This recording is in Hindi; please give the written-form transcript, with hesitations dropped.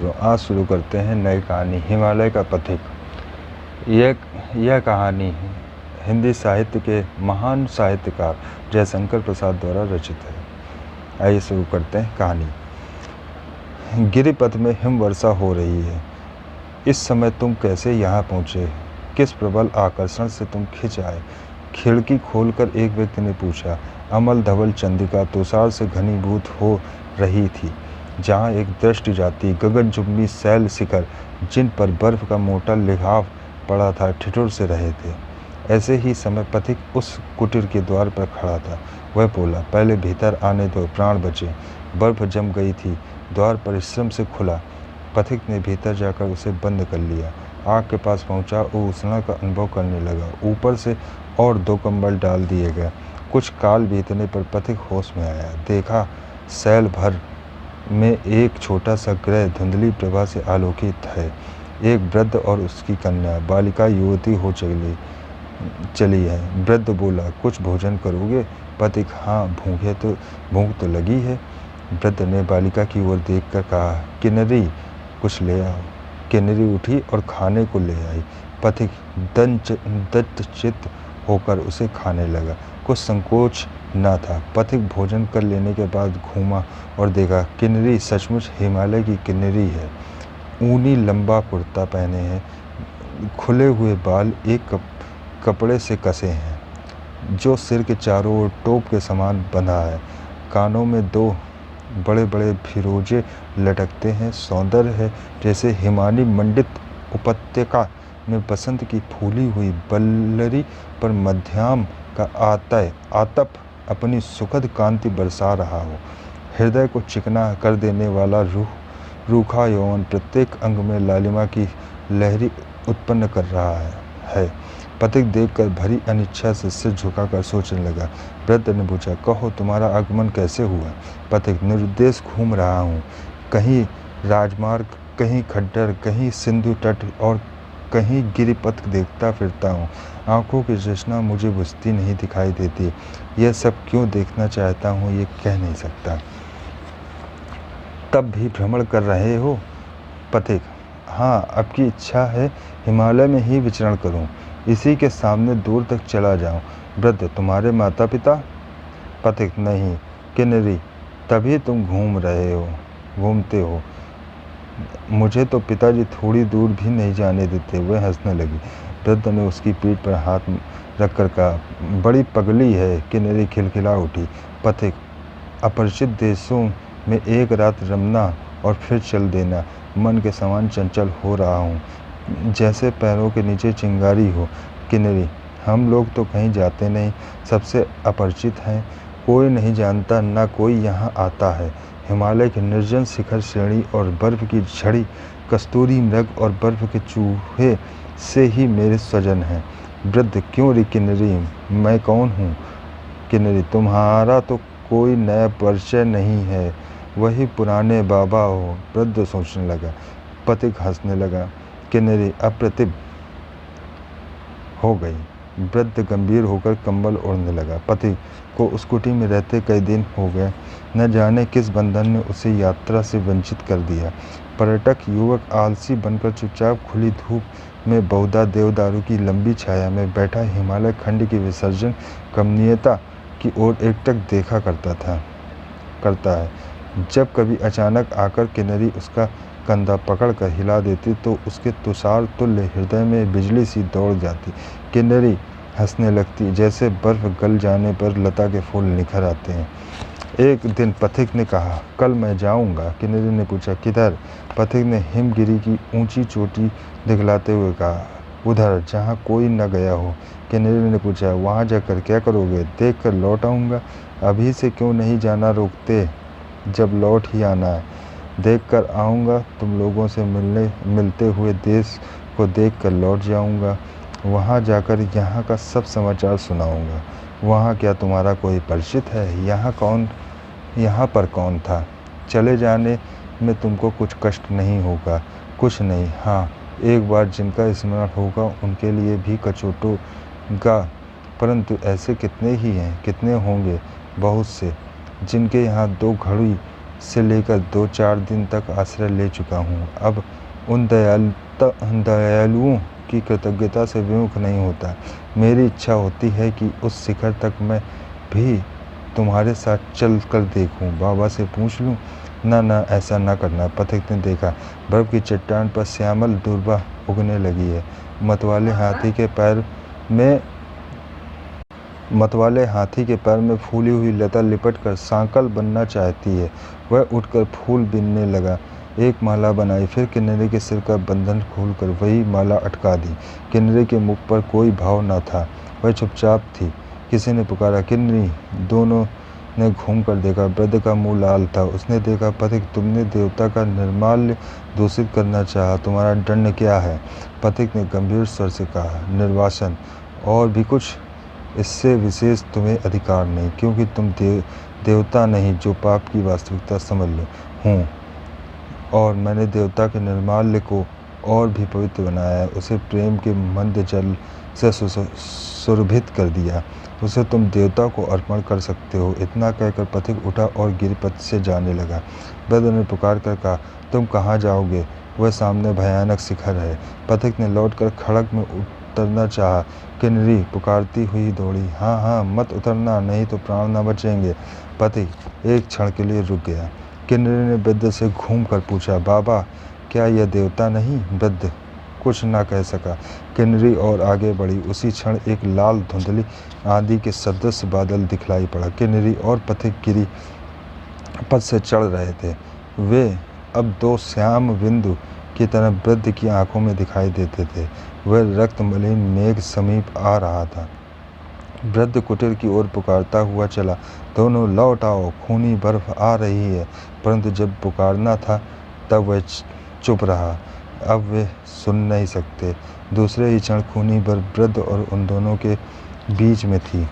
मित्रों, आज शुरू करते हैं नई कहानी हिमालय का पथिक। यह कहानी हिंदी साहित्य के महान साहित्यकार जयशंकर प्रसाद द्वारा रचित है। आइए शुरू करते हैं कहानी। गिरिपथ में हिमवर्षा हो रही है। इस समय तुम कैसे यहाँ पहुँचे? किस प्रबल आकर्षण से तुम खिंच आए? खिड़की खोलकर एक व्यक्ति ने पूछा। अमल धवल चंद्रिका तुषार से घनीभूत हो रही थी, जहाँ एक दृष्टि जाती गगनचुंबी शैल शिखर, जिन पर बर्फ का मोटा लिहाफ पड़ा था, ठिठुर से रहे थे। ऐसे ही समय पथिक उस कुटीर के द्वार पर खड़ा था। वह बोला, पहले भीतर आने दो, प्राण बचे। बर्फ जम गई थी। द्वार परिश्रम से खुला। पथिक ने भीतर जाकर उसे बंद कर लिया। आग के पास पहुंचा और उष्णता का अनुभव करने लगा। ऊपर से और 2 कंबल डाल दिए गए। कुछ काल बीतने पर पथिक होश में आया। देखा, शैल भर में एक छोटा सा ग्रह धुंधली प्रभा से आलोकित है। एक वृद्ध और उसकी कन्या, बालिका युवती हो चली है। वृद्ध बोला, कुछ भोजन करोगे? पथिक, हाँ, भूख तो लगी है। वृद्ध ने बालिका की ओर देखकर कहा, किन्नरी, कुछ ले आओ। किन्नरी उठी और खाने को ले आई। पथिक दत्तचित्त होकर उसे खाने लगा। कुछ संकोच न था। पथिक भोजन कर लेने के बाद घूमा और देखा, किन्नरी सचमुच हिमालय की किन्नरी है। ऊनी लंबा कुर्ता पहने हैं, खुले हुए बाल एक कपड़े से कसे हैं, जो सिर के चारों ओर टोप के समान बंधा है। कानों में 2 बड़े बड़े फिरोजे लटकते हैं। सौंदर्य है जैसे हिमानी मंडित उपत्यका में बसंत की फूली हुई बल्लरी पर मध्याह्न का आतप अपनी सुखद कांति बरसा रहा हो। हृदय को चिकना कर देने वाला रूखा यौवन प्रत्येक अंग में लालिमा की लहरी उत्पन्न कर रहा है। पथिक देखकर भरी अनिच्छा से सिर झुकाकर सोचने लगा। वृद्ध ने पूछा, कहो, तुम्हारा आगमन कैसे हुआ? पथिक, निरुद्देश घूम रहा हूँ। कहीं राजमार्ग, कहीं खड्डर, कहीं सिंधु तट और कहीं गिरिपथ देखता फिरता हूँ। आंखों की तृष्णा मुझे बुझती नहीं दिखाई देती। यह सब क्यों देखना चाहता हूँ, ये कह नहीं सकता। तब भी भ्रमण कर रहे हो? पथिक, हाँ, अब की इच्छा है हिमालय में ही विचरण करूँ, इसी के सामने दूर तक चला जाऊँ। वृद्ध, तुम्हारे माता पिता? पथिक, नहीं। किन्नरी, तभी तुम घूमते हो। मुझे तो पिताजी थोड़ी दूर भी नहीं जाने देते। वह हंसने लगी। वृद्ध ने उसकी पीठ पर हाथ रखकर कहा, बड़ी पगली है। किन्नरी खिलखिला उठी। पथिक, अपरिचित देशों में एक रात रमना और फिर चल देना। मन के समान चंचल हो रहा हूँ, जैसे पैरों के नीचे चिंगारी हो। किन्नरी, हम लोग तो कहीं जाते नहीं, सबसे अपरिचित हैं। कोई नहीं जानता, न कोई यहाँ आता है। हिमालय के निर्जन शिखर श्रेणी और बर्फ की झड़ी, कस्तूरी मृग और बर्फ के चूहे से ही मेरे स्वजन हैं। वृद्ध, क्यों रे किन्नरी, मैं कौन हूँ? किन्नरी, तुम्हारा तो कोई नया परिचय नहीं है, वही पुराने बाबा हो। वृद्ध सोचने लगा। पथिक हंसने लगा। किन्नरी अप्रतिभ हो गई। वृद्ध गंभीर होकर कंबल ओढ़ने लगा। पथिक को उस कुटी में रहते कई दिन हो गए। न जाने किस बंधन ने उसे यात्रा से वंचित कर दिया। पर्यटक युवक आलसी बनकर चुपचाप खुली धूप में बहुधा देवदारू की लंबी छाया में बैठा हिमालय खंड की विसर्जन कमनीयता की ओर एकटक देखा करता है। जब कभी अचानक आकर किन्नरी उसका कंधा पकड़कर हिला देती तो उसके तुषार तुल्य हृदय में बिजली सी दौड़ जाती। किन्नरी हंसने लगती, जैसे बर्फ गल जाने पर लता के फूल निखर आते हैं। एक दिन पथिक ने कहा, कल मैं जाऊंगा। किन्नरी ने पूछा, किधर? पथिक ने हिमगिरी की ऊंची चोटी दिखलाते हुए कहा, उधर, जहाँ कोई न गया हो। किन्नरी ने पूछा, वहाँ जाकर क्या करोगे? देख कर लौट आऊँगा। अभी से क्यों नहीं जाना रोकते? जब लौट ही आना है। देख कर आऊँगा, तुम लोगों से मिलते हुए देश को देख कर लौट जाऊँगा। वहाँ जाकर यहाँ का सब समाचार सुनाऊँगा। वहाँ क्या तुम्हारा कोई परिचित है? यहाँ पर कौन था? चले जाने में तुमको कुछ कष्ट नहीं होगा? कुछ नहीं। हाँ, एक बार जिनका स्मरण होगा उनके लिए भी कचोटोगा, परंतु ऐसे कितने ही हैं, कितने होंगे, बहुत से, जिनके यहाँ 2 घड़ी से लेकर 2-4 दिन तक आश्रय ले चुका हूँ। अब उन दयालुओं की कृतज्ञता से विमुख नहीं होता। मेरी इच्छा होती है कि उस शिखर तक मैं भी तुम्हारे साथ चल कर देखूँ। बाबा से पूछ लूँ? ना, ऐसा ना करना। पथिक ने देखा, बर्फ की चट्टान पर श्यामल दुर्वा उगने लगी है। मतवाले हाथी के पैर में फूली हुई लता लिपटकर सांकल बनना चाहती है। वह उठकर फूल बीनने लगा। एक माला बनाई, फिर किन्नरी के सिर का बंधन खोलकर वही माला अटका दी। किन्नरी के मुख पर कोई भाव न था, वह चुपचाप थी। किसी ने पुकारा, किन्नरी। दोनों ने घूमकर देखा। वृद्ध का मुंह लाल था। उसने देखा, पथिक, तुमने देवता का निर्माल्य दूषित करना चाहा। तुम्हारा दंड क्या है? पथिक ने गंभीर स्वर से कहा, निर्वासन। और भी कुछ? इससे विशेष तुम्हें अधिकार नहीं, क्योंकि तुम देवता नहीं जो पाप की वास्तविकता समझ लो हूँ। और मैंने देवता के निर्माल्य को और भी पवित्र बनाया है। उसे प्रेम के मंद जल से सुरभित कर दिया। उसे तुम देवता को अर्पण कर सकते हो। इतना कहकर पथिक उठा और गिरिपथ से जाने लगा। वृद्ध ने पुकार कर कहा, तुम कहाँ जाओगे? वह सामने भयानक शिखर है। पथिक ने लौटकर खड़ग में उतरना चाहा। किन्नरी पुकारती हुई दौड़ी, हाँ, मत उतरना, नहीं तो प्राण न बचेंगे। पथिक एक क्षण के लिए रुक गया। किन्नरी ने वृद्ध से घूम कर पूछा, बाबा, क्या यह देवता नहीं? वृद्ध कुछ न कह सका। किन्नरी और आगे बढ़ी। उसी क्षण एक लाल धुंधली आंधी के सदृश बादल दिखलाई पड़ा। किन्नरी और पथिक गिरी पथ से चढ़ रहे थे। वे अब 2 श्याम बिंदु की तरह वृद्ध की आंखों में दिखाई देते थे। वह रक्त मलिन मेघ समीप आ रहा था। वृद्ध कुटीर की ओर पुकारता हुआ चला, दोनों लौट आओ, खूनी बर्फ आ रही है। परंतु जब पुकारना था तब वह चुप रहा। अब वे सुन नहीं सकते। दूसरे ही क्षण खूनी बर्फ वृद्ध और उन दोनों के बीच में थी।